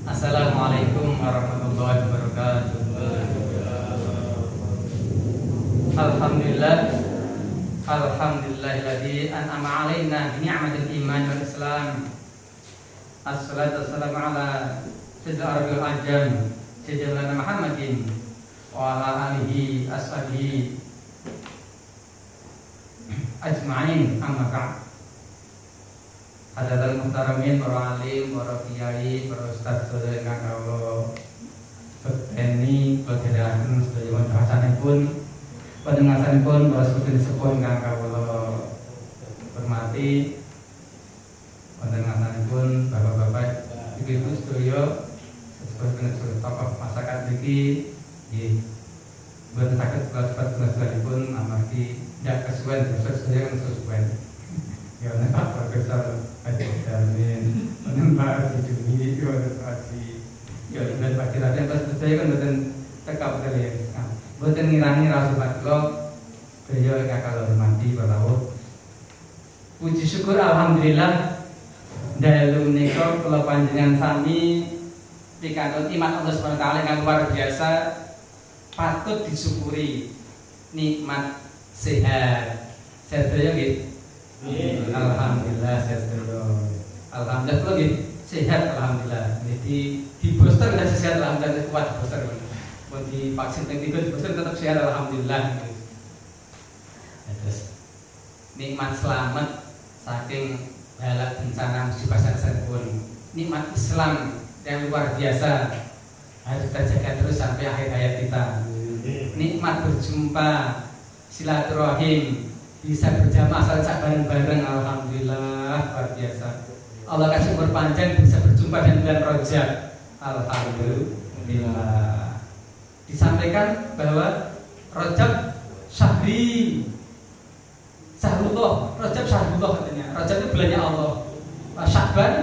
Assalamualaikum warahmatullahi wabarakatuh. Alhamdulillah, alhamdulillahilladzi an'ama 'alaina bi ni'matil iman wal islam. Assalatu wassalamu ala sayyidil arabil ajam sayyidina Muhammadin wa ala alihi ashabihi ajma'in, amma ba'd. Hadirin muhtaramin, para alim, para kiai, para ustaz sedaya ingkang kawula bekteni kedherekaken sedaya wonten panjenenganipun para sepuh ingkang kawula hormati, panjenenganipun bapak-bapak, ibu-ibu sedaya sepuh tokoh masyarakat niki nggih boten saged kula sebat-sebatipun amargi ndak kesuwen sedaya kesuwen. Ya nek Pak Profesor Haji Damin, Pak Sidumi, Pak Haji, ya dan Pak Raden pas saya kan boten cekap kali. Boten ngirangi rasulat kula sedaya kakak hormati para puji syukur alhamdulillah dalu menika kula panjenengan sami pikantuk iman Allah Subhanahu wa taala yang luar biasa, patut disyukuri nikmat sehat. Sehat sedaya nggih. Alhamdulillah sehat. Alhamdulillah kalau sehat alhamdulillah. Jadi di booster dan sehat alhamdulillah, kuat booster. Mau di vaksin yang 3 di booster tetap sehat alhamdulillah. Terus nikmat selamat saking bala bencana musibah sanesipun. Nikmat Islam yang luar biasa harus kita jaga terus sampai akhir hayat kita. Nikmat berjumpa, silaturahim, bisa berjamaah salat bareng-bareng alhamdulillah luar biasa. Allah kasih umur panjang bisa berjumpa dengan bulan Rajab alhamdulillah. Disampaikan bahwa Rajab Syahrullah, Rajab Syahrullah katanya. Rajab itu bulannya Allah. Sya'ban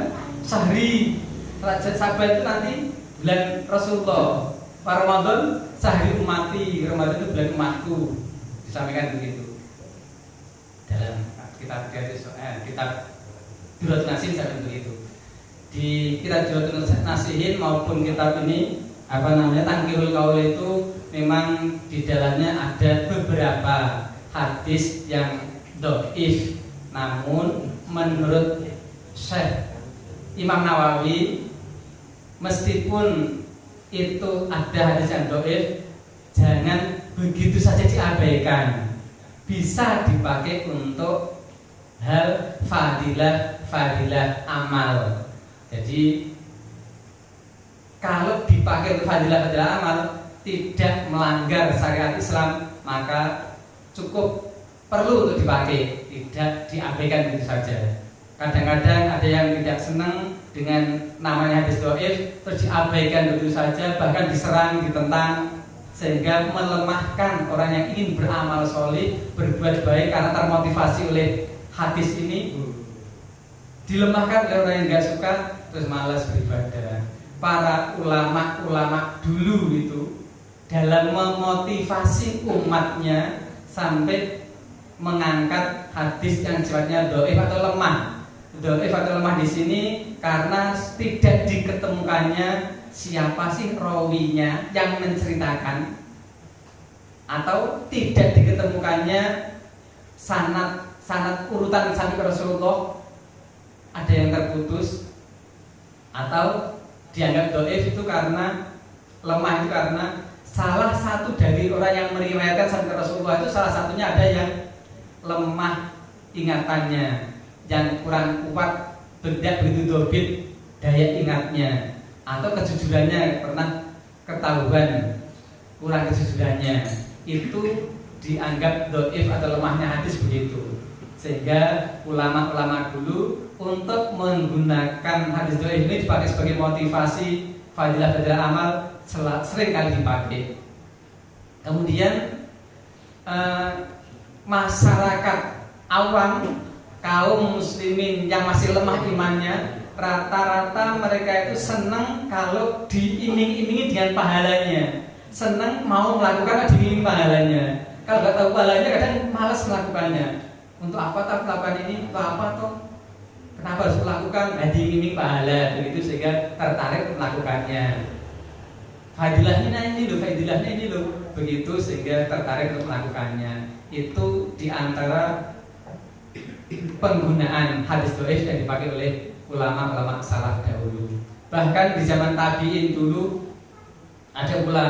Syahri. Sya'ban itu nanti bulan Rasulullah. Ramadan Syahri umati. Ramadan itu bulan umatku. Disampaikan begitu dalam kitab Duratun Nasihin sampai begitu. Di kitab Duratun Nasihin maupun kitab ini Tangkirul Qaul itu memang di dalamnya ada beberapa hadis yang dhaif, namun menurut Syekh Imam Nawawi meskipun itu ada hadis yang dhaif, jangan begitu saja diabaikan. Bisa dipakai untuk hal fadilah amal. Jadi kalau dipakai untuk fadilah amal tidak melanggar syariat Islam, maka cukup perlu untuk dipakai, tidak diabaikan begitu saja. Kadang-kadang ada yang tidak senang dengan namanya hadis dhaif terus diabaikan begitu saja, bahkan diserang, ditentang, sehingga melemahkan orang yang ingin beramal soleh, berbuat baik karena termotivasi oleh hadis ini. Dilemahkan oleh orang yang nggak suka, terus malas beribadah. Para ulama dulu itu dalam memotivasi umatnya sampai mengangkat hadis yang sifatnya dhaif atau lemah. Dhaif atau lemah di sini karena tidak diketemukannya siapa sih rawinya yang menceritakan, atau tidak diketemukannya sanad urutan sampai Rasulullah ada yang terputus, atau dianggap dhaif itu karena lemah itu karena salah satu dari orang yang meriwayatkan sampai Rasulullah itu salah satunya ada yang lemah ingatannya, yang kurang kuat, tidak begitu dobit daya ingatnya, atau kejujurannya pernah ketahuan kurang kejujurannya, itu dianggap dhaif atau lemahnya hadis begitu. Sehingga ulama-ulama dulu untuk menggunakan hadis dhaif ini dipakai sebagai motivasi fadilah amal sering kali dipakai. Kemudian masyarakat awam, kaum muslimin yang masih lemah imannya, rata-rata mereka itu senang kalau diiming-imingi dengan pahalanya, senang mau melakukan diiming pahalanya. Kalau nggak tahu pahalanya kadang malas melakukannya. Untuk apa tak melakukan ini? Untuk apa toh? Kenapa harus melakukan? Iming-iming pahala, begitu sehingga tertarik melakukannya. Fadilahnya ini loh, begitu sehingga tertarik untuk melakukannya. Itu diantara penggunaan hadis dhaif yang dipakai oleh ulama-ulama salaf dahulu. Bahkan di zaman tabi'in dulu ada pula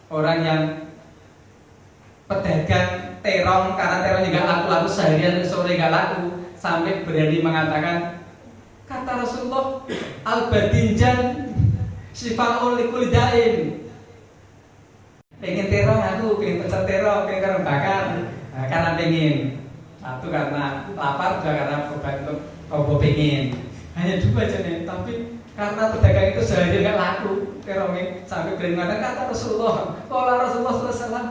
orang yang pedagang terong, karena terongnya nggak laku-laku seharian sore nggak laku, sampai berani mengatakan, kata Rasulullah, al-badinjan sifaul likul daim. Pengen terong aku, pengen pecel terong, pengen terong bakar, nah, karena pengen. Satu karena lapar, dua karena obat untuk kobo pengen. Hanya dua aja nih, tapi karena pedagang itu sehari nggak laku terongnya, sampai berani mengatakan, kata Rasulullah, kalau Rasulullah SAW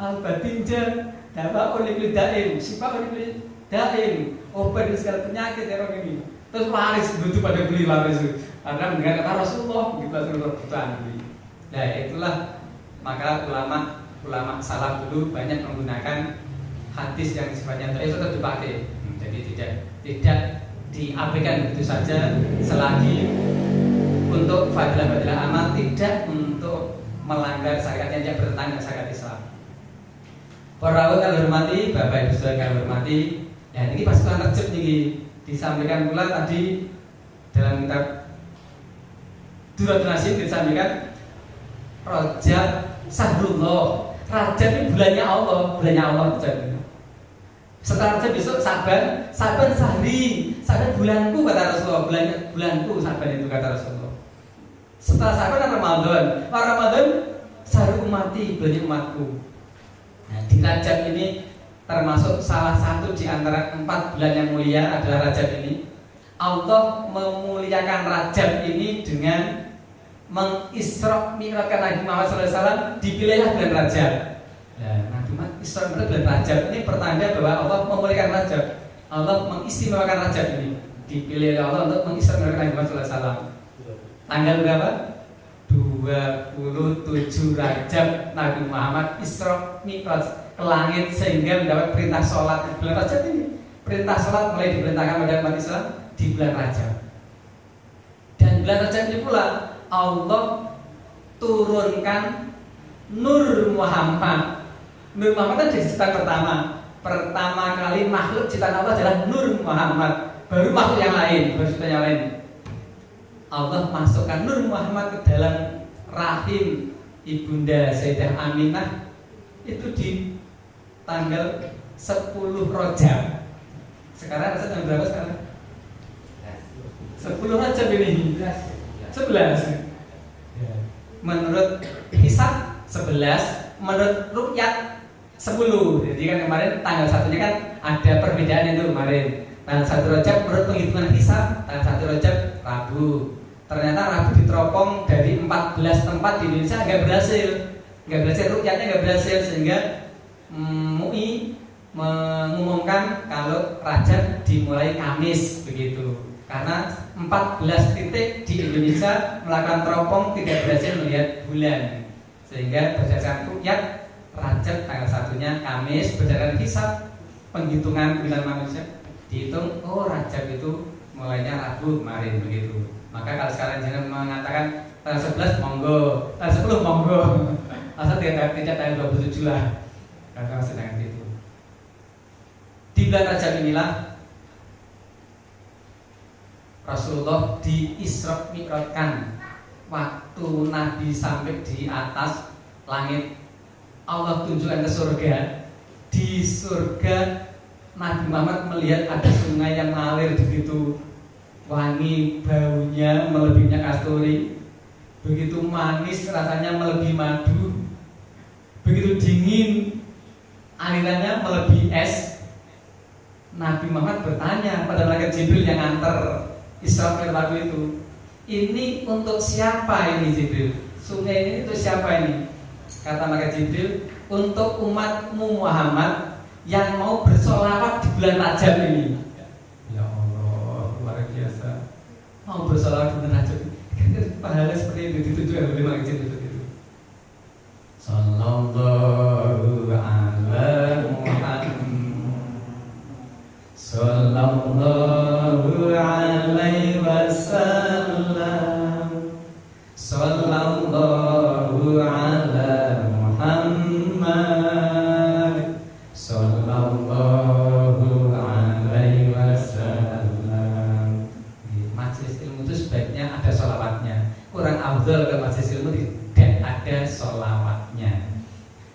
al-badinjan dapat oleh daim, sifaul likul daim, obat dari segala penyakit terong ini. Terus laris begitu pada beli laris itu, karena mendengar kata Rasulullah, gitu langsung rebutan beli. Nah itulah maka ulama salaf dulu banyak menggunakan hadis yang sifatnya itu tetap dipakai. Jadi tidak diabaikan begitu saja, selagi untuk fadilah-fadilah amal, tidak untuk melanggar syariat yang bertentangan dengan syariat Islam. Para ulama hormati, Bapak Ibu saudara hormati, dan ini pasukan Rajab nih disampaikan pula tadi dalam kitab Duratul Nasim disampaikan Rajab Sahrullah. Rajab ini bulannya Allah Rajab. Setelah Rajab besok Saban sehari, Saban bulanku kata Rasulullah, bulanku Saban itu kata Rasulullah. Setelah Saban Ramadan sehari umati, bulannya umatku. Nah, di Rajab ini termasuk salah satu di antara 4 bulan yang mulia adalah Rajab ini. Allah memuliakan Rajab ini dengan mengisra mi'rajkan Nabi Muhammad SAW, dipilihlah bulan Rajab. Nah, Nabi Muhammad Isra Mi'raj bulan Rajab ini pertanda bahwa Allah memuliakan Rajab. Allah mengistimewakan Rajab ini. Dipilih oleh Allah untuk mengisra mi'rajkan Nabi Muhammad SAW. Tanggal berapa? 27 Rajab Nabi Muhammad Isra Mi'raj ke langit sehingga mendapat perintah sholat di bulan Rajab ini. Perintah sholat mulai diperintahkan pada umat Islam di bulan Rajab. Dan bulan Rajab ini pula Allah turunkan Nur Muhammad. Nur Muhammad kan jadi ciptaan pertama. Pertama kali makhluk ciptaan Allah adalah Nur Muhammad. Baru makhluk yang lain, baru ciptaan yang lain. Allah masukkan Nur Muhammad ke dalam rahim Ibunda Sayyidah Aminah itu di tanggal 10 Rajab. Sekarang tanggal berapa sekarang? 10 Rajab ini. 11. Menurut hisab 11, menurut rukyat 10. Jadi kan kemarin tanggal 1-nya kan ada perbedaan itu kemarin. Tanggal 1 Rajab menurut penghitungan hisab tanggal 1 Rajab Rabu. Ternyata Rabu diteropong dari 14 tempat di Indonesia nggak berhasil rukyatnya nggak berhasil, sehingga MUI mengumumkan kalau Rajab dimulai Kamis begitu. Karena 14 titik di Indonesia melakukan teropong tidak berhasil melihat bulan, sehingga berdasarkan rukyat Rajab tanggal 1-nya Kamis, berdasarkan hisab penghitungan bulan manusia dihitung Rajab itu mulainya Rabu kemarin begitu. Maka kalau sekarang jangan mengatakan tanggal 11 monggo, tanggal 10 monggo, asal tidak tanggal 27 lah, karena sedang itu. Di bulan Rajab inilah Rasulullah di Isra Mi'rajkan. Waktu Nabi sampai di atas langit, Allah tunjukkan ke surga. Di surga Nabi Muhammad melihat ada sungai yang mengalir begitu wangi, baunya melebihi minyak kasturi, begitu manis rasanya melebihi madu, begitu dingin alirannya melebihi es. Nabi Muhammad bertanya pada malaikat Jibril yang antar Isra Mi'raj itu, ini untuk siapa ini Jibril? Sungai ini untuk siapa ini? Kata malaikat Jibril, untuk umatmu Muhammad yang mau bersolawat di bulan Rajab ini. Ya Allah, luar biasa. Mau bersolawat di bulan Rajab ini, pahala seperti itu ditunjukkan oleh malaikat Jibril itu. Sallallahu ala Muhammad, sallallahu Sallallahu ala Muhammad Sallallahu alaihi wasallam. Di majelis ilmu itu sebaiknya ada sholawatnya. Kurang afdal ke majelis ilmu tidak ada sholawatnya.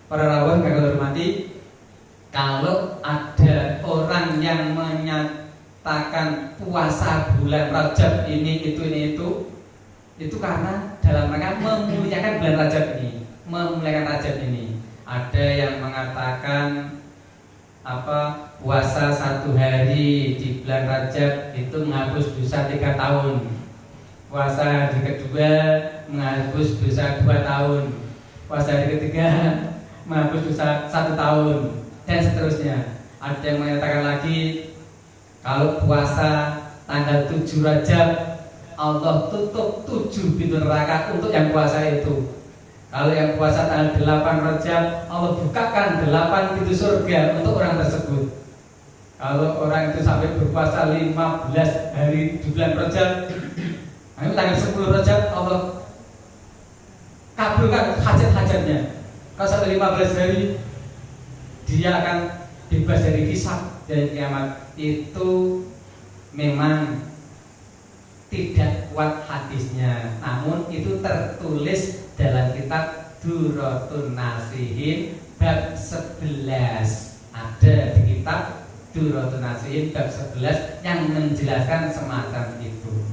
Para rawuh kang hormati, kalau ada orang yang menyatakan puasa bulan Rajab ini itu karena dalam rangka memuliakan bulan Rajab ini, memuliakan Rajab ini. Ada yang mengatakan puasa 1 hari di bulan Rajab itu menghapus dosa 3 tahun. Puasa hari kedua menghapus dosa 2 tahun. Puasa hari ketiga menghapus dosa 1 tahun, dan seterusnya. Ada yang mengatakan lagi kalau puasa tanggal 7 Rajab Allah tutup 7 pintu neraka untuk yang puasa itu. Kalau yang puasa tanggal 8 Rajab Allah bukakan 8 pintu surga untuk orang tersebut. Kalau orang itu sampai berpuasa 15 hari di bulan Rajab, nah tanggal 10 Rajab Allah kabulkan hajat-hajatnya. Kalau sampai 15 hari dia akan bebas dari hisab dan kiamat. Itu memang tidak kuat hadisnya, namun itu tertulis dalam kitab Duratun Nasihin bab 11. Ada di kitab Duratun Nasihin bab 11 yang menjelaskan semacam itu.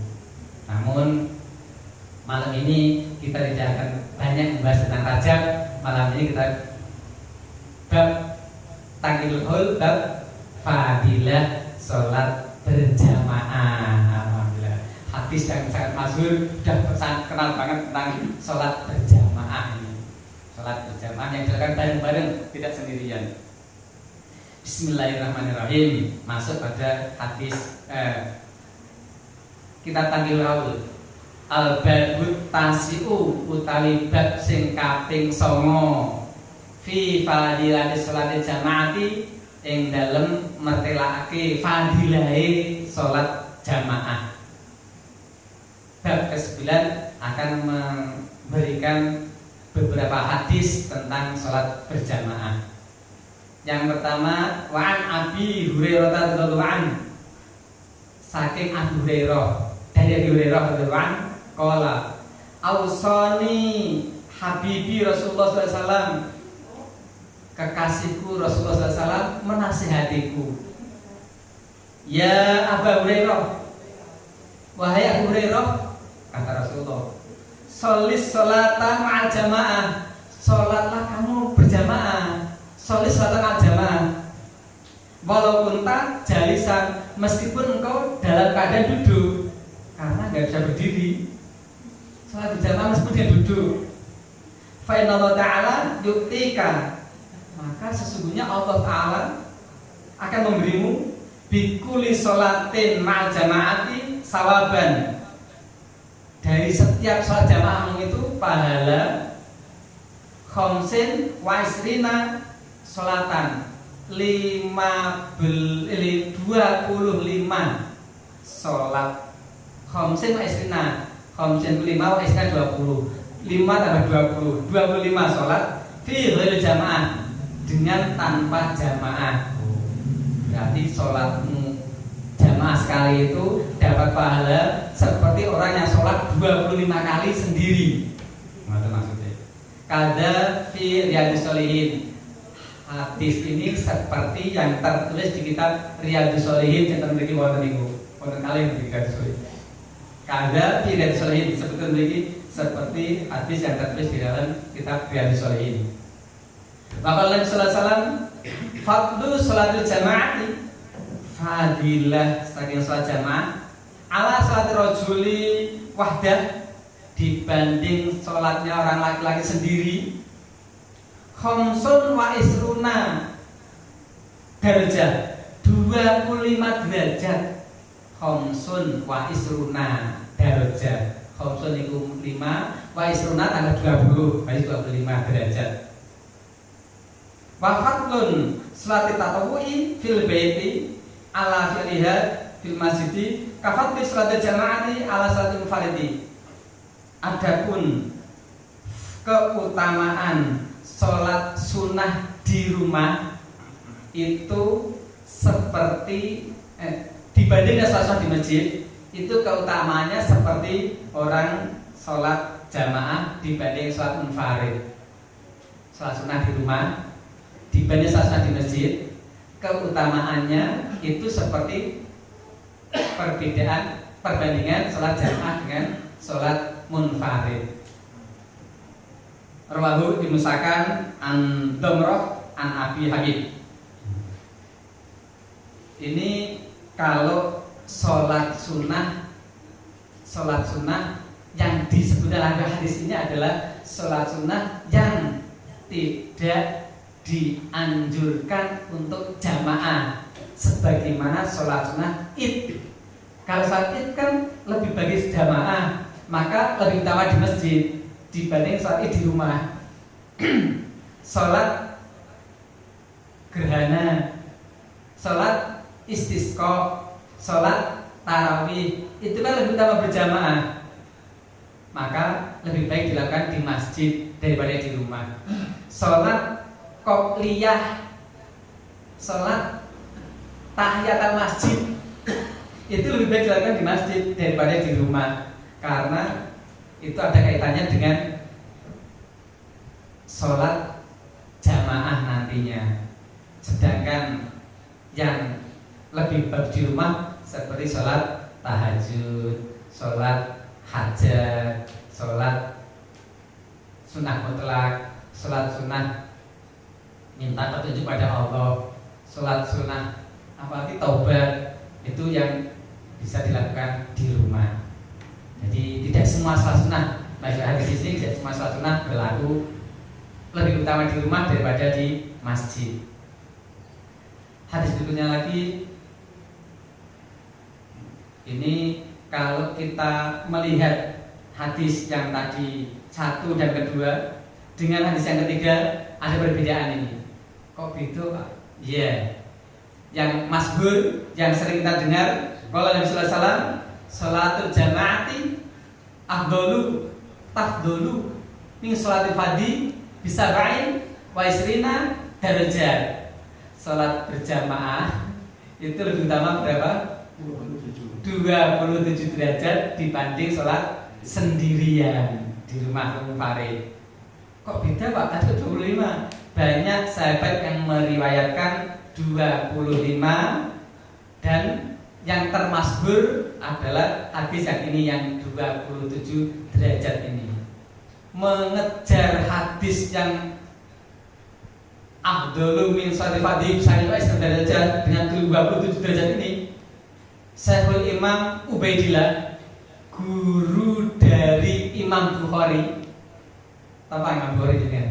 Namun malam ini kita tidak akan banyak membahas tentang Rajab. Malam ini kita bab Taqiyul Haul, bab fadilah sholat berjamaah. Hadis yang sangat masyhur, sudah sangat kenal banget tentang sholat berjamaah ini. Sholat berjamaah yang dilakukan bareng-bareng, tidak sendirian. Bismillahirrahmanirrahim. Masuk pada hadis kita Taqiyul Haul. Al-babut tasi'u utawi bab sing kaping 9 fi fadilati sholati jamaati, ing dalem mertelake fadilahe sholat jamaah. Bab ke-9 akan memberikan beberapa hadis tentang sholat berjamaah. Yang pertama, wa'an Abi Hurairah radhiyallahu anhu, saking Abu Hurairah, dari Abu Hurairah radhiyallahu anhu, qala ausani habibi Rasulullah SAW, kekasihku Rasulullah SAW menasihatiku. Ya Abu Hurairah, wahai Abu Hurairah, kata Rasulullah, sholis sholatan ma'al jamaah, sholatlah kamu berjamaah, sholis sholatan ma'al jamaah, walaupun tak jalisan, meskipun engkau dalam keadaan duduk, karena nggak bisa berdiri. Sholat berjamaah meskipun dia duduk. Fa inna ta'ala yu'tika, maka sesungguhnya Allah Ta'ala akan memberimu bikuli sholatin ma'al jamaati sawaban, dari setiap sholat jamaah itu pahala khamsin wa isrina sholatan, 25 sholat. Khamsin wa isrina, khamsin 5 wa isrina 20, 5 tambah 20, 25 sholat fi ghairi jamaah, dengan tanpa jamaah. Berarti sholatmu jamaah sekali itu dapat pahala seperti orang yang sholat 25 kali sendiri. Itu maksudnya. Kada fi Riyadhus Shalihin. Hadis ini seperti yang tertulis di kitab Riyadhus Shalihin yang memiliki wonten niku. Wonten kali di Riyadhus Shalihin. Kada fi Riyadhus Shalihin seperti hadis yang tertulis di dalam kitab Riyadhus Shalihin. Bapak Nabi sallallahu alaihi wasallam, fadlu sholatil jamaati, fadilah saking sholat jamaah, ala sholatir rajuli wahdah, dibanding sholatnya orang laki-laki sendiri, khamsun wa isruna derajat, 25 derajat. Khamsun wa isruna derajat, khamsun itu 5, wa isruna tanggal 20, berarti 25 derajat. Wa fadlun sholati tatawwu'i fil baiti ala fi'liha fil masjidi ka fadli sholati jamaati ala sholati munfaridi. Adapun keutamaan sholat sunnah di rumah itu seperti dibandingkan sholat sunnah di masjid, itu keutamaannya seperti orang sholat jamaah dibanding sholat munfarid. Sholat sunnah di rumah dibanding sholat sunnah di masjid, keutamaannya itu seperti perbandingan sholat jamaah dengan sholat munfarid. Rawahu dimusakan an Damrah an Abi Habib. Ini kalau sholat sunnah yang disebut dalam hadis ini adalah sholat sunnah yang tidak dianjurkan untuk jamaah, sebagaimana sholat sunnah id. Kalau sholat id kan lebih bagus jamaah, maka lebih utama di masjid dibanding sholat id di rumah. Sholat gerhana, sholat istisqa, sholat tarawih itu kan lebih utama berjamaah, maka lebih baik dilakukan di masjid daripada di rumah. Sholat qobliyah, sholat tahiyatul masjid itu lebih baik dilakukan di masjid daripada di rumah, karena itu ada kaitannya dengan sholat jamaah nantinya. Sedangkan yang lebih baik di rumah seperti sholat tahajud, sholat hajat, sholat sunnah mutlak, sholat sunnah minta petunjuk pada Allah, sholat sunnah apalagi taubat, itu yang bisa dilakukan di rumah. Jadi tidak semua sholat sunnah, maksud hadis ini tidak semua sholat sunnah berlaku lebih utama di rumah daripada di masjid. Hadis berikutnya lagi, ini kalau kita melihat hadis yang tadi 1 dan kedua dengan hadis yang ketiga, ada perbedaan ini. Kok beda Pak? Iya. Yang masyhur, yang sering kita dengar, kalau Nabi sallallahu alaihi wasallam, sholatul jamaati afdalu tafdalu min sholatil fardhi bisa ba'in wa isrina darajat. Sholat berjamaah itu lebih utama berapa? 27 derajat dibanding sholat sendirian di rumah munfarid. Kok beda Pak? Tadi 25. Banyak sahabat yang meriwayatkan 25, dan yang termasyhur adalah hadis yang ini, yang 27 derajat ini. Mengejar hadis yang afdalu min sholatil fardhi derajat dengan 27 derajat ini, Syekhul Imam Ubaidillah, guru dari Imam Bukhari. Apa Imam Bukhari ini?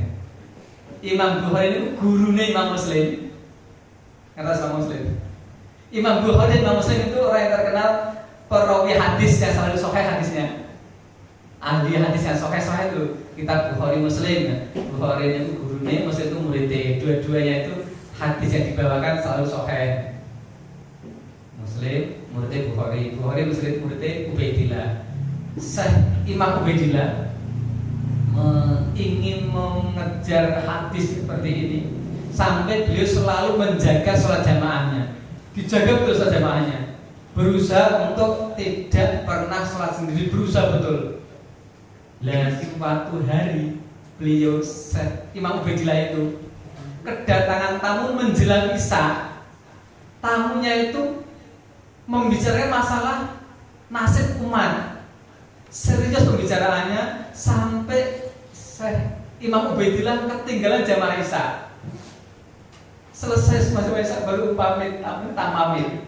Imam Bukhari itu gurunya Imam Muslim. Kata sama Muslim, Imam Bukhari dan Imam Muslim itu orang yang terkenal perawi hadis yang selalu sahih hadisnya. Ahli hadis yang sahih itu kitab Bukhari Muslim. Bukhari itu gurunya, Muslim itu muridnya. Dua-duanya itu hadis yang dibawakan selalu sahih. Muslim muridnya Bukhari, Bukhari Muslim muridnya Ubaidillah. Imam Ubaidillah ingin mengejar hadis seperti ini sampai beliau selalu menjaga sholat jamaahnya, dijaga betul sholat jamaahnya, berusaha untuk tidak pernah sholat sendiri, berusaha betul. Dan suatu hari beliau Imam Ubaidillah itu kedatangan tamu menjelang isya. Tamunya itu membicarakan masalah nasib umat. Serius pembicaraannya sampai Imam Ubaidillah ketinggalan jamaah isya. Selesai masuk isya baru pamit, tamamit.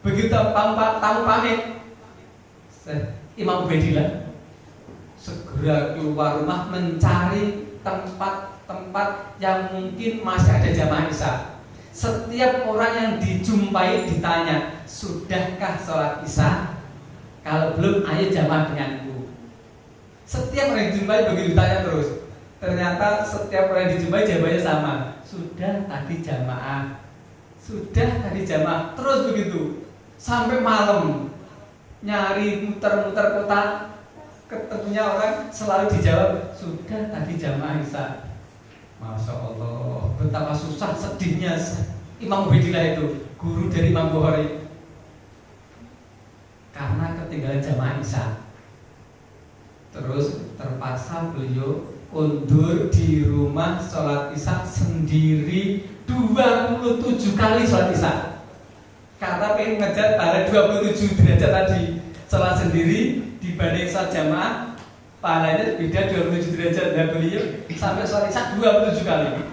Begitu tamu pamit, Imam Ubaidillah segera keluar rumah mencari tempat-tempat yang mungkin masih ada jamaah isya. Setiap orang yang dijumpai ditanya, sudahkah sholat isya? Kalau belum, ayo jamaah denganku. Setiap orang yang dijumpai begitu ditanya terus. Ternyata setiap orang yang dijumpai jawabannya sama, sudah tadi jamaah, sudah tadi jamaah. Terus begitu sampai malam, nyari muter-muter kota, ketemunya orang selalu dijawab sudah tadi jamaah Isya. Masya Allah, betapa susah sedihnya Imam Ubaidillah itu, guru dari Imam Bukhari, karena ketinggalan jamaah Isya. Terus terpaksa beliau undur di rumah sholat Isya sendiri 27 kali sholat Isya, karena pengen ngejar pahala 27 derajat tadi. Sholat sendiri dibanding sholat jamaah pahalanya beda 27 derajat. Dan beliau sampai sholat Isya 27 kali.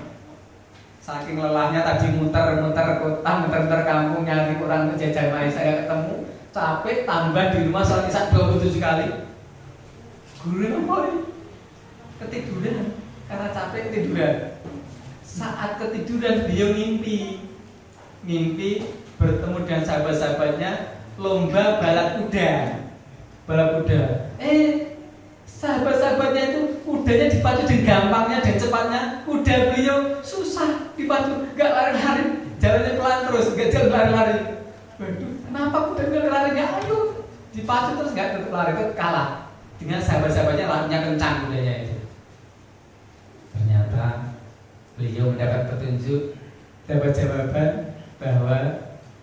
Saking lelahnya tadi muter-muter kota, muter-muter kampung nyari orang kerja jamaah saya ketemu, capek tambah di rumah sholat Isya 27 kali. Guru apa? Ketiduran, karena capek ketiduran. Saat ketiduran beliau mimpi bertemu dengan sahabat-sahabatnya lomba balap kuda. Sahabat-sahabatnya itu kudanya dipacu dengan gampangnya dan cepatnya. Kuda beliau susah dipacu, gak lari-lari, jalannya pelan terus, gak jalan lari-lari. Waduh, kenapa kuda gak lari? Gak ayo, dipacu terus gak tetap lari, itu kalah dengan sahabat-sahabatnya, larinya kencang kudanya itu. Ternyata beliau mendapat petunjuk, dapat jawaban bahwa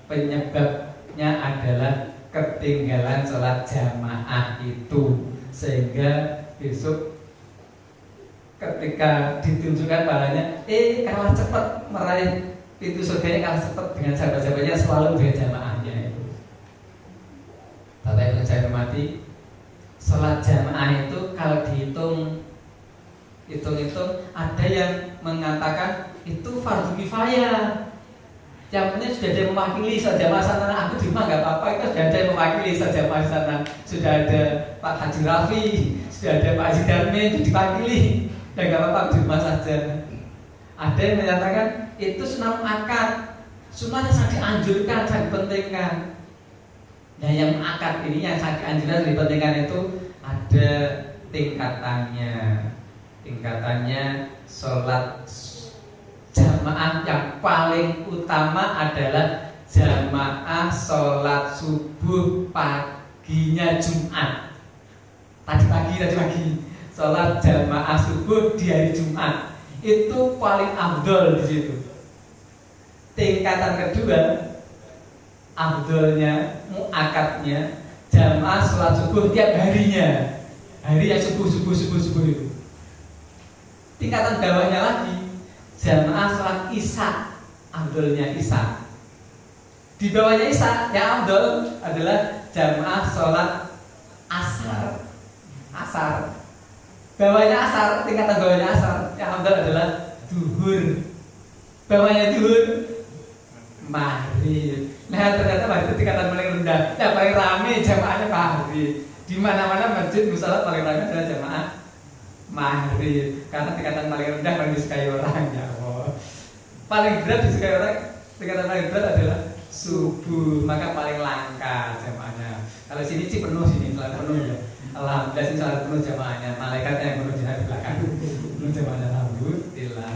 penyebabnya adalah ketinggalan sholat jamaah itu, sehingga besok ketika ditunjukkan pahalanya kalah cepat meraih pintu surganya, kalah cepat dengan sahabat-sahabatnya selalu dengan jamaahnya itu. Bapak yang saya hormati, sholat jamaah itu kalau dihitung ada yang mengatakan itu fardu kifayah. Yang punya sudah ada yang mewakili sholat jamaah sana, aku di rumah nggak apa-apa, itu sudah ada yang mewakili sholat jamaah sana. Sudah ada Pak Haji Rafi, sudah ada Pak Haji Darmi, itu diwakili, dan nggak apa-apa di rumah saja. Ada yang menyatakan itu sunnah akad, sunnahnya sangat dianjurkan, sangat dipentingkan. Nah yang akad ini yang sangat dianjurkan, dipentingkan itu ada tingkatannya sholat jamaah yang paling utama adalah jamaah sholat subuh paginya Jumat. Tadi pagi sholat jamaah subuh di hari Jumat itu paling afdol di situ. Tingkatan kedua afdolnya, muakatnya jamaah sholat subuh tiap harinya, hari yang subuh itu. Tingkatan bawahnya lagi jamaah sholat Isya, afdolnya Isya. Di bawahnya Isya yang afdol adalah jamaah sholat Asar. Bawahnya Asar, tingkatan bawahnya Asar yang afdol adalah Duhur. Bawahnya Duhur, Maghrib. Nah ternyata Maghrib itu tingkatan paling rendah. Yang paling rame jamaahnya Maghrib. Di mana-mana masjid musola paling rame adalah jamaah Maghrib, karena tingkatan paling rendah paling disukai orang, ya Allah. Paling berat disukai orang, tingkatan paling berat adalah subuh, maka paling langka jamaahnya. Kalau sini sih penuh, selalu penuh ya. Alhamdulillah sini selalu penuh jamaahnya. Malaikatnya yang penuh di belakang, penuh jamaahnya, alhamdulillah.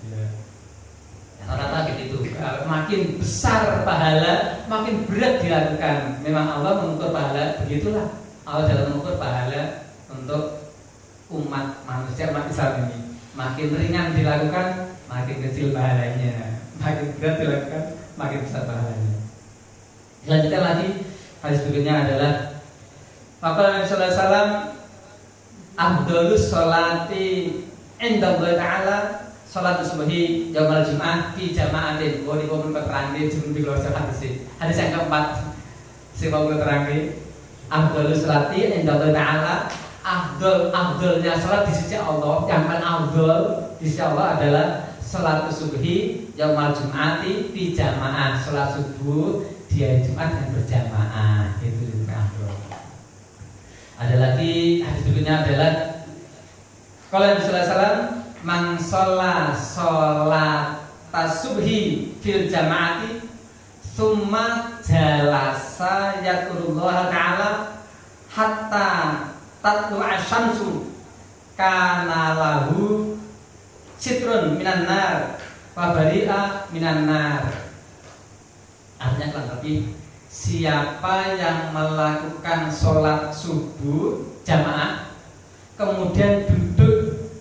Ya. Rata-rata begitu. Makin besar pahala, makin berat dilakukan. Memang Allah mengukur pahala, begitulah. Allah dalam mengukur pahala untuk umat manusia, umat Islam ini. Makin ringan dilakukan, makin kecil pahalanya. Makin berat dilakukan, makin besar pahalanya. Selanjutnya lagi, hadis berikutnya adalah maka Nabi sallallahu alaihi wasallam afdhalus sholati inda Allah Ta'ala sholat subuhi yaumal jum'ah fi jama'atin. Boleh pun keterangan jumlah di luar hadis. Hadis yang keempat sebab keterangan afdhalus sholati inda Allah Ta'ala, afdolnya sholat di sisi Allah, yang paling afdol di sisi Allah adalah sholat subuhi yaumal jum'ati fi jamaah, sholat subuh di hari Jumat yang berjamaah, itu afdol. Ada lagi hadis berikutnya adalah qala Nabi sallallahu alaihi wasallam man sholat subhi fil jamaati summa jalasa yadkurullah ta'ala hatta tatlu asyamsu kana lahu sitrun minan nar wa bari'a minan nar. Artinya kurang lebih siapa yang melakukan sholat subuh jamaah kemudian duduk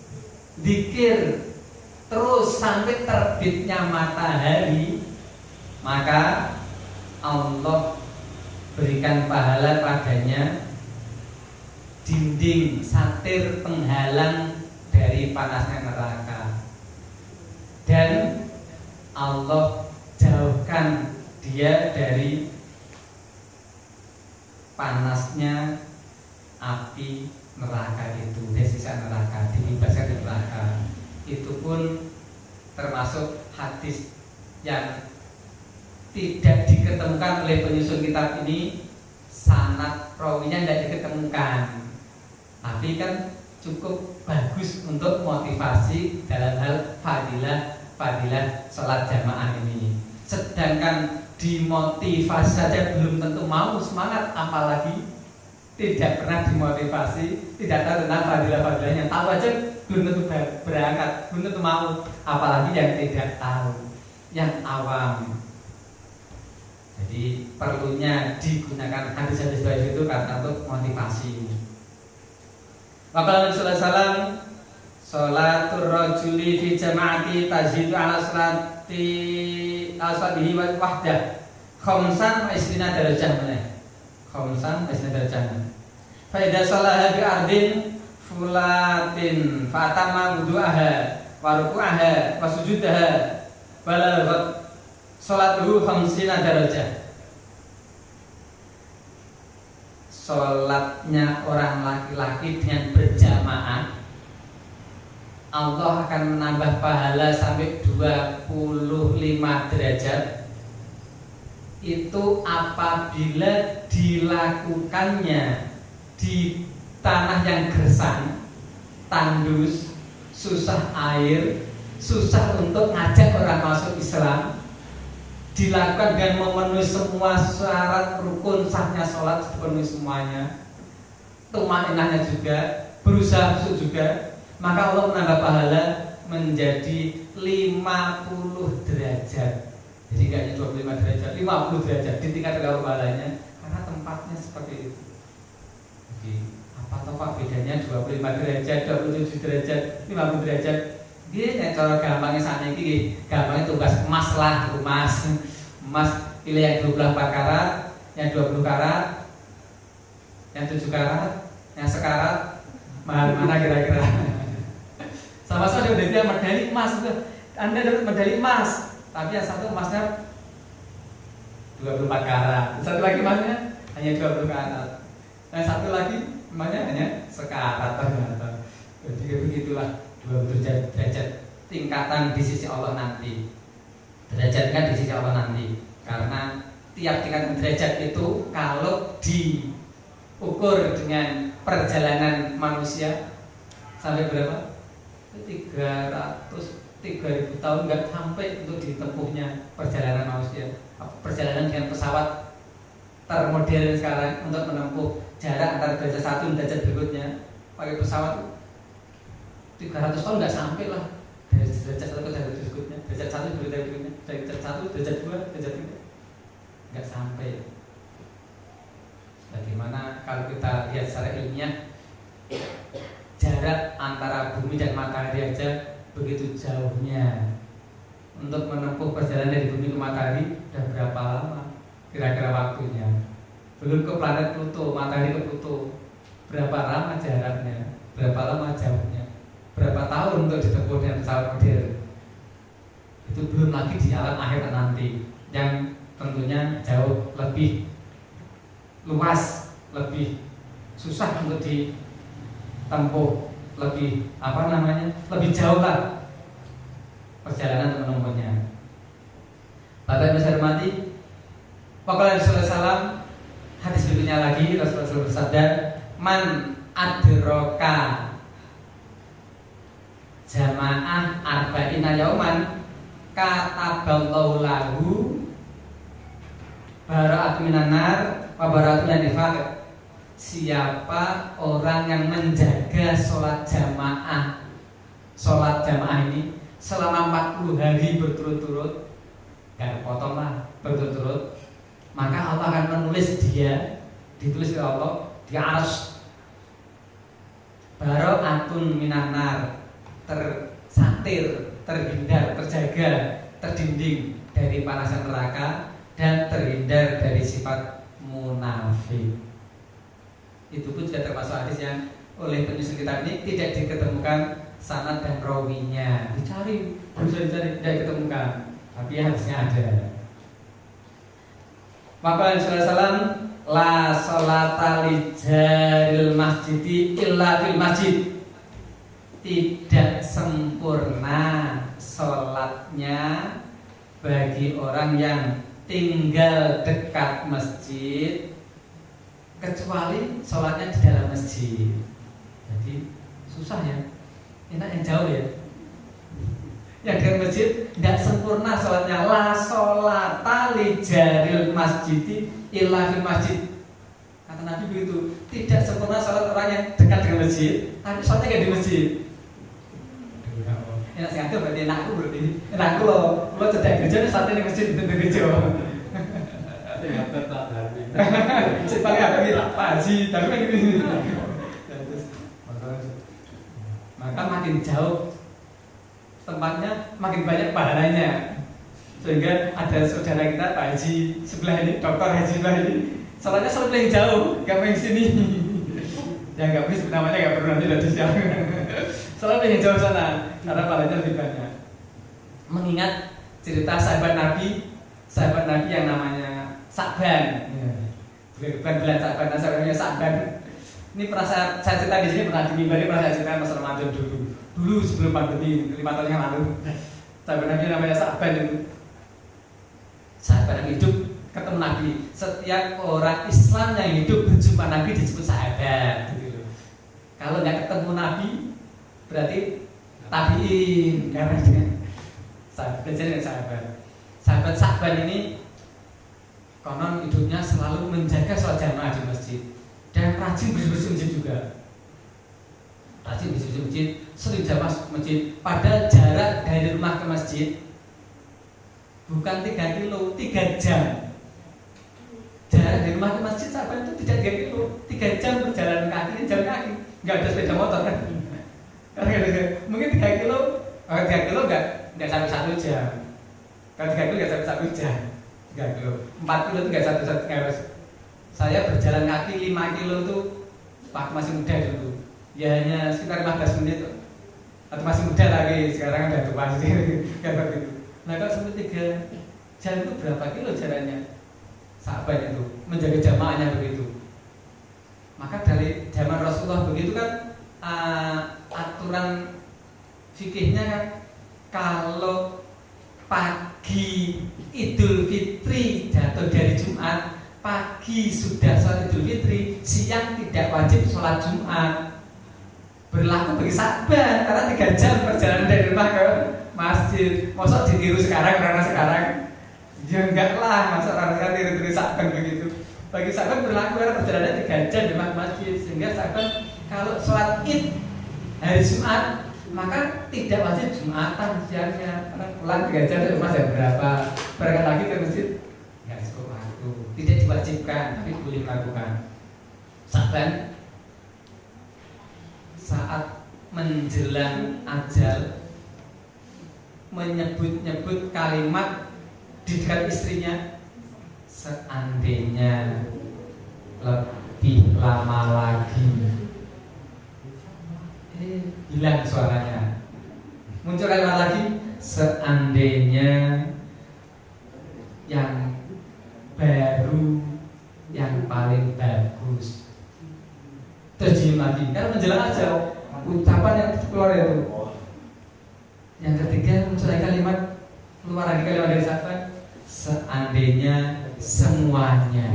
zikir terus sampai terbitnya matahari, maka Allah berikan pahala padanya dinding satir penghalang dari panasnya neraka, dan Allah jauhkan dia dari panasnya api neraka itu, dari siksa neraka, dibebaskan dari neraka. Itu pun termasuk hadis yang tidak diketemukan oleh penyusun kitab ini, sanad rawinya tidak diketemukan, tapi kan cukup bagus untuk motivasi dalam hal fadilah sholat jamaah ini. Sedangkan dimotivasi saja belum tentu mau semangat, apalagi tidak pernah dimotivasi, tidak tahu tentang fadilah-fadilahnya, tahu aja belum tentu berangkat, belum tentu mau, apalagi yang tidak tahu, yang awam. Jadi perlunya digunakan hadis-hadis baik itu karena untuk motivasi. Maka Nabi sallallahu alaihi wasallam, sholatur rajuli fi jama'ati tazidu ala salati ashabihi wahdah khamsan wa isrina darajah meneh. Khamsan wa isrina darajah. Fa idza shalaha bi ardin fulatin fa atamma wudu'aha wa ruku'aha wa sujudaha balaghat sholatuhu khamsina darajah. Sholatnya orang laki-laki dengan berjamaah, Allah akan menambah pahala sampai 25 derajat. Itu apabila dilakukannya di tanah yang gersang, tandus, susah air, susah untuk ngajak orang masuk Islam, dilakukan dengan memenuhi semua syarat rukun sahnya sholat, dipenuhi semuanya, tumainahnya juga, berusaha khusyuk juga, maka Allah menambah pahala menjadi 50 derajat. Jadi nggak hanya 25 derajat, 50 derajat ditingkatkan kalau pahalanya, karena tempatnya seperti itu. Jadi apa toh Pak bedanya 25 derajat, 27 derajat, 50 derajat? Dia cara gampangnya sana ini, gampangnya tugas emas lah, emas pilih yang 24 karat, yang 20 karat, yang 7 karat, yang sekarat, mahal mana kira-kira? Sama saja udah dia medali emas, Anda dapat medali emas, tapi yang satu emasnya 24 karat, satu lagi emasnya hanya 20 karat, yang satu lagi emasnya hanya sekarat ternyata. Jadi begitulah 20 derajat tingkatan di sisi Allah nanti. Derajat kan di sisi Allah nanti, karena tiap tingkatan derajat itu kalau diukur dengan perjalanan manusia sampai berapa? 300.000 tahun nggak sampai untuk ditempuhnya perjalanan manusia. Perjalanan dengan pesawat termodern sekarang untuk menempuh jarak antara derajat satu dan derajat berikutnya pakai pesawat 300 tahun nggak sampai lah, dari derajat satu ke derajat berikutnya, derajat satu ke derajat berikutnya, derajat satu, derajat dua, derajat tiga, nggak sampai. Bagaimana kalau kita lihat secara ilmiah, jarak antara bumi dan matahari aja begitu jauhnya. Untuk menempuh perjalanan dari bumi ke matahari udah berapa lama kira-kira waktunya? Belum ke planet Pluto, matahari ke Pluto, berapa lama jaraknya, berapa lama jauhnya, berapa tahun untuk ditempuh dengan pesawat modern. Itu belum lagi di alam akhirat nanti yang tentunya jauh lebih luas, lebih susah untuk ditempuh, lebih lebih jauh lah perjalanan menempuhnya. Bapak Ibu saya hormati, Rasulullah SAW hadis berikutnya lagi, Rasulullah bersabda, man adroka jamaah arba'ina yauman kataballahu lahu bara'atu minan nar wa bara'atu minan nifaq. Siapa orang yang menjaga sholat jamaah ini selama 40 hari berturut-turut, gak kepotong lah, berturut-turut, maka Allah akan menulis dia, ditulis oleh Allah di arsy, barokatun minanar, tersatir, terhindar, terjaga, terdinding dari panasan neraka, dan terhindar dari sifat munafik. Itu pun juga termasuk hadis yang oleh penyusun kitab ini tidak diketemukan sanad dan rawinya. Dicari, berusaha dicari, tidak diketemukan. Tapi hadisnya ada. Maka Rasulullah la sholata li jaril masjidi illa fil masjid. Tidak sempurna sholatnya bagi orang yang tinggal dekat masjid kecuali sholatnya di dalam masjid. Jadi susah ya, enak yang jauh ya. Yang dekat masjid tidak sempurna sholatnya. La sholata li jaril masjidi illa fil masjid. Kata Nabi begitu. Tidak sempurna sholat orang yang dekat dengan masjid, tapi sholatnya nggak di masjid. Enak sekali berarti enakku berarti. Enakku loh. Lo cedak gereja sholatnya di masjid di gereja. Tidak tetap dari. Paling apa gitu? Pak Haji, tapi kan gitu. Maka makin jauh tempatnya, makin banyak pahalanya. Sehingga ada saudara kita Pak Haji sebelah ini, Dokter Haji sebelah ini, sholatnya selalu paling jauh, gak main sini. Yang gak boleh sebut namanya, gak perlu nanti dari siapa. Selalu paling jauh sana, karena pahalanya lebih banyak. Mengingat cerita sahabat Nabi yang namanya Sa'ban. Bulan Sa'ban, namanya Sa'ban. Ini pernah saya cerita di sini, pernah di mimbar ini pernah saya cerita masa Ramadan dulu sebelum pandemi 5 tahun yang lalu. Sahabat Nabi namanya Sa'ban itu. Sahabat yang hidup ketemu Nabi. Setiap orang Islam yang hidup berjumpa Nabi disebut sahabat. Gitu. Kalau nggak ketemu Nabi berarti tabiin, karena sahabat dengan sahabat. Sahabat Sa'ban ini konon hidupnya selalu menjaga sholat jamaah di masjid dan rajin bersih-bersih masjid juga. Rajin bersih-bersih masjid, sering jamaah masjid. Padahal jarak dari rumah ke masjid bukan 3 kilo, 3 jam. Jarak dari rumah ke masjid sahabat itu tidak 3 kilo, 3 jam berjalan kaki, jalan kaki. Nggak ada sepeda motor kan? Mungkin 3 kilo, 3 kilo nggak sampai 1 jam. Kalau 3 kilo nggak sampai 1 jam. 3 kilo, 4 kilo itu nggak satu harus. Saya berjalan kaki 5 kilo itu waktu masih muda dulu. Ya hanya sekitar 15 menit atau masih muda lagi, sekarang udah tua sih. Kayak begitu. Nah kalau sampai 3 jam itu berapa kilo jalannya? Sahabat itu menjaga jamaahnya begitu. Maka dari zaman Rasulullah begitu kan, aturan fikihnya kan kalau pagi Idul Fitri jatuh dari Jumat, pagi sudah sholat Idul Fitri, siang tidak wajib sholat Jumat. Berlaku bagi sahabat karena 3 jam perjalanan dari rumah ke masjid. Masa ditiru sekarang karena sekarang? Ya enggak lah, masa orang sekarang tiru-tiru sahabat begitu. Bagi sahabat berlaku karena perjalanan 3 jam dari rumah ke masjid. Sehingga sahabat kalau sholat Id hari Jumat maka tidak wajib Jumatan siangnya, karena pulang 3 jam dari rumah jam berapa, berangkat lagi ke masjid nggak cukup waktu, tidak diwajibkan tapi boleh melakukan. Sahabat saat menjelang ajal menyebut-nyebut kalimat di dekat istrinya, seandainya lebih lama lagi, hilang suaranya. Muncul kalimat lagi, seandainya yang baru, yang paling bagus. Terus diem lagi, karena menjelang aja ucapan yang keluar itu. Yang ketiga muncul lagi kalimat, keluar lagi kalimat dari sahabat, seandainya semuanya.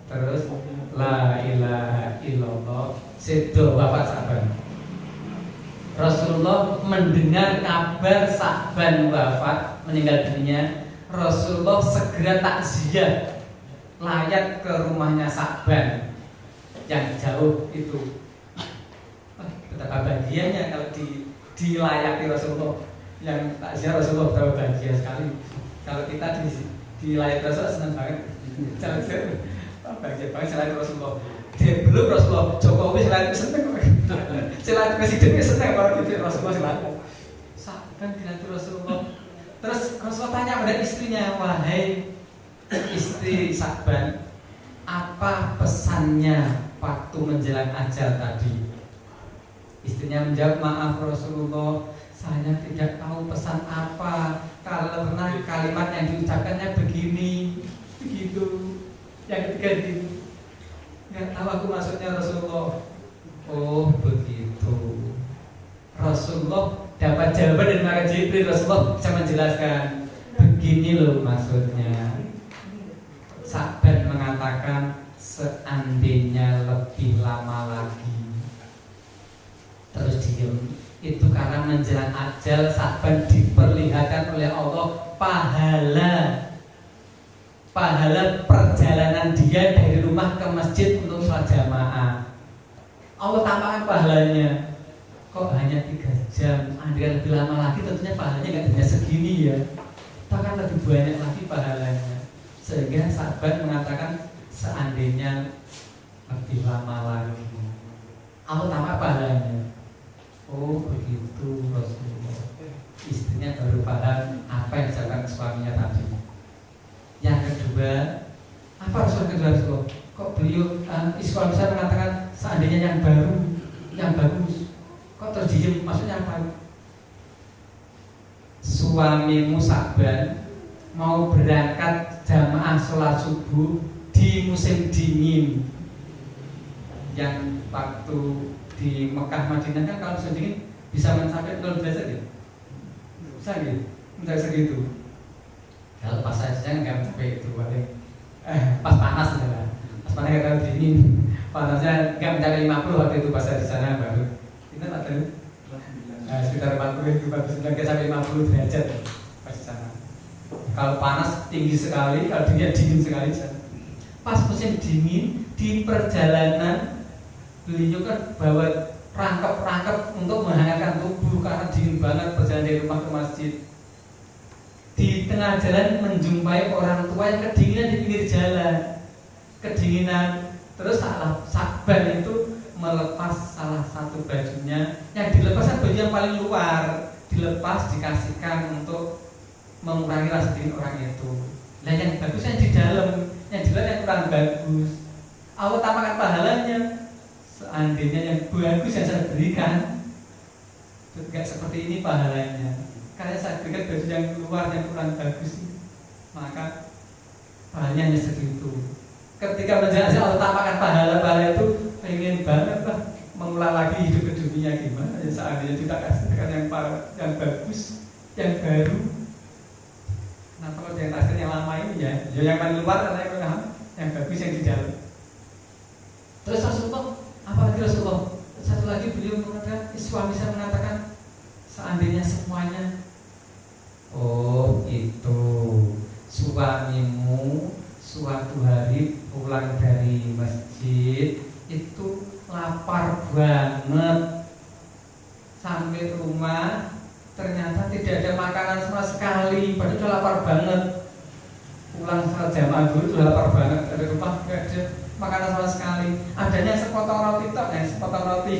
Terus la ilaha illallah, sedo wafat Sa'ban. Rasulullah mendengar kabar Sa'ban wafat, meninggal dunia. Rasulullah segera takziah, layat ke rumahnya Sa'ban yang jauh itu. Betapa bahagianya kalau dilayati Rasulullah. Yang takziah Rasulullah betapa bahagia sekali. Kalau kita di layar Rasulullah seneng banget. Jalan-jalan, bahagia banget selain Rasulullah. Dia belum Rasulullah Jokowi selain seneng, selain presiden seneng kalau gitu Rasulullah selain. Saban dilantur Rasulullah. Terus Rasulullah tanya pada istrinya, wahai istri Saban, apa pesannya waktu menjelang ajal tadi? Istrinya menjawab, maaf Rasulullah, saya tidak tahu pesan apa karena kalimat yang diucapkannya begini, begitu. Yang ketiga gitu, nggak tahu aku maksudnya Rasulullah. Oh begitu. Rasulullah dapat jawaban dari malaikat Jibril. Rasulullah bisa menjelaskan, begini loh maksudnya. Saban mengatakan seandainya lebih lama lagi. Terus diem. Itu karena menjelang ajal Saban diperlihatkan oleh Allah pahala perjalanan dia dari rumah ke masjid untuk sholat jamaah. Allah tampakkan pahalanya. Kok hanya 3 jam? Andai lebih lama lagi tentunya pahalanya nggak hanya segini ya. Bahkan lebih banyak lagi pahalanya. Sehingga Saban mengatakan seandainya lebih lama lagi. Allah tampak pahalanya. Oh begitu Rasulullah. Istrinya baru paham apa yang dilakukan suaminya tadi. Yang kedua, apa Rasulullah? Kok beliau suami saya mengatakan seandainya yang baru, yang bagus. Kok terus diem? Maksudnya apa? Suamimu Saban mau berangkat jamaah sholat subuh di musim dingin. Yang waktu di Mekah Madinah kan kalau musim dingin bisa mencapai 0 derajat ya? Bisa gitu? Mencapai segitu. Kalau pas saja nggak mencapai itu paling pas panas ya, pas panas kalau dingin panasnya nggak mencapai 50 waktu itu pas saya di sana baru itu ada sekitar 40 itu 49 sampai 50 derajat pas di sana. Kalau panas tinggi sekali, kalau dingin sekali. Pas musim dingin di perjalanan beliau kan bawa rangkap untuk menghangatkan tubuh karena dingin banget perjalanan dari rumah ke masjid. Di tengah jalan menjumpai orang tua yang kedinginan di pinggir jalan, kedinginan. Terus Saban itu melepas salah satu bajunya, yang dilepas kan baju yang paling luar, dilepas dikasihkan untuk mengurangi rasa dingin orang itu. Nah yang bagus yang di dalam yang kurang bagus. Allah tampakkan pahalanya. Seandainya yang bagus yang saya berikan, tidak seperti ini pahalanya. Karena saya berikan baju yang luar yang kurang bagus, maka pahalanya hanya segitu. Ketika menjelaskan Allah tampakkan pahala itu, pengen banget lah mengulang lagi hidup ke dunia gimana. Ya seandainya kita kasihkan yang bagus, yang baru. Nah kalau yang kasih yang lama ini ya yang paling luar karena yang bagus yang di dalam. Terus Rasulullah, apa lagi Rasulullah? Satu lagi beliau mengatakan, suami saya mengatakan seandainya semuanya. Oh itu suamimu suatu hari pulang dari masjid itu lapar banget, sampai rumah ternyata tidak ada makanan sama sekali, padahal sudah lapar banget. Pulang saat jamaah dulu sudah lapar banget, dari rumah tidak ada makanan sama sekali, adanya sepotong roti tok, sepotong roti.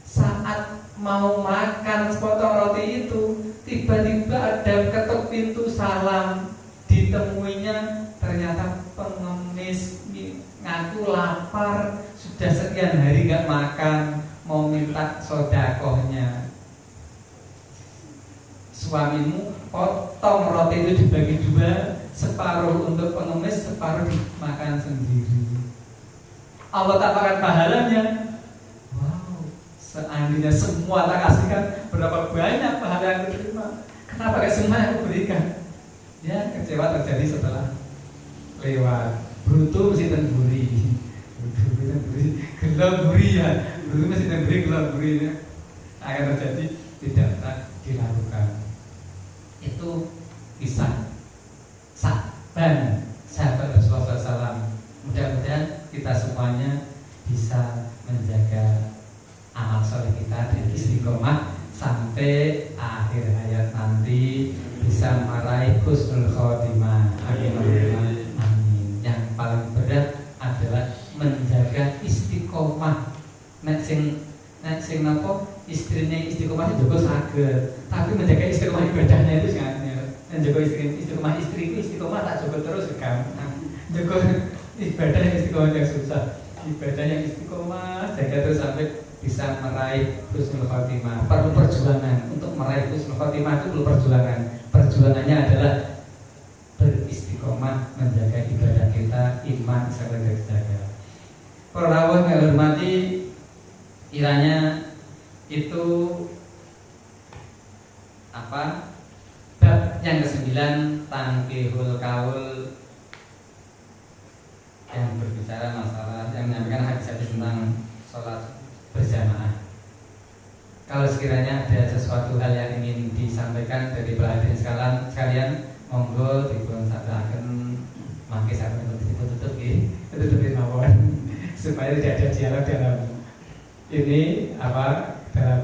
Saat mau makan sepotong roti itu, tiba-tiba ada ketuk pintu salam. Ditemuinya ternyata pengemis ngaku lapar, sudah sekian hari gak makan, mau minta sodakohnya. Suamimu potong roti itu dibagi 2, separuh untuk pengemis, separuh dimakan sendiri. Allah tampakkan pahalanya. Wow, seandainya semua tak kasihkan, berapa banyak pahala yang diterima. Kenapa gak semua yang aku berikan? Ya kecewa terjadi setelah lewat. Brutu mesti tenburi, gelamburi ya. Brutu mesti tenburi, gelamburi ya. Akan terjadi tidak dilakukan. Itu kisah Saban sahabat Rasulullah SAW. Mudah-mudahan kita semuanya bisa menjaga amal soleh kita dan istiqomah sampai akhir hayat nanti bisa bisa meraih husnul khotimah. Amin. Amin. Yang paling berat adalah menjaga istiqomah. Nek sing napa istrinya istiqomah juga saged, tapi menjaga istiqomah ibadahnya itu sangat angel. Menjaga istiqomah istri itu istiqomah tak cukup terus gampang. Jaga ibadah yang istiqomah yang susah. Ibadah yang istiqomah jaga terus sampai bisa meraih husnul khotimah. Perlu perjuangan untuk meraih husnul khotimah, itu perlu perjuangan. Perjuangannya adalah beristiqomah menjaga ibadah kita, iman serta terjaga. Para rawuh yang hormati, kiranya itu apa? Bab yang ke-9 Tankihul Kaul yang berbicara masalah yang menyampaikan hadis-hadis tentang sholat berjamaah. Kalau sekiranya ada sesuatu hal yang ingin disampaikan dari pelatihan sekalian, monggo dipun sampaikan, mangke sampai tutup tutupin mawon supaya tidak ada dialog dalam ini dalam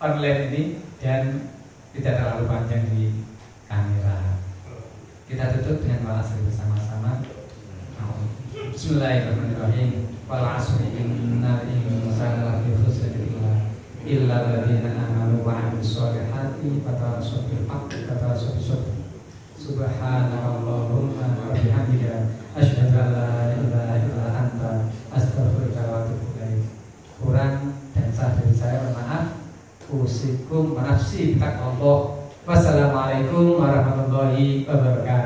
online ini dan tidak terlalu panjang di kamera. Kita tutup dengan wa'asri bersama-sama. Bismillahirrahmanirrahim. Wal 'asri innal insana lafi khusr illa alladziina aamanu wa 'amilus shalihati wa tawassaw bil haqqi wa tawassaw bis sabr. Subhanallahumma wa bihamdika asyhadu an la ilaha illa anta astaghfiruka wa atubu ilaik. Kurang dan salah dari saya, mohon maaf. Usikum nafsi bittaqwallah. Wassalamualaikum warahmatullahi wabarakatuh.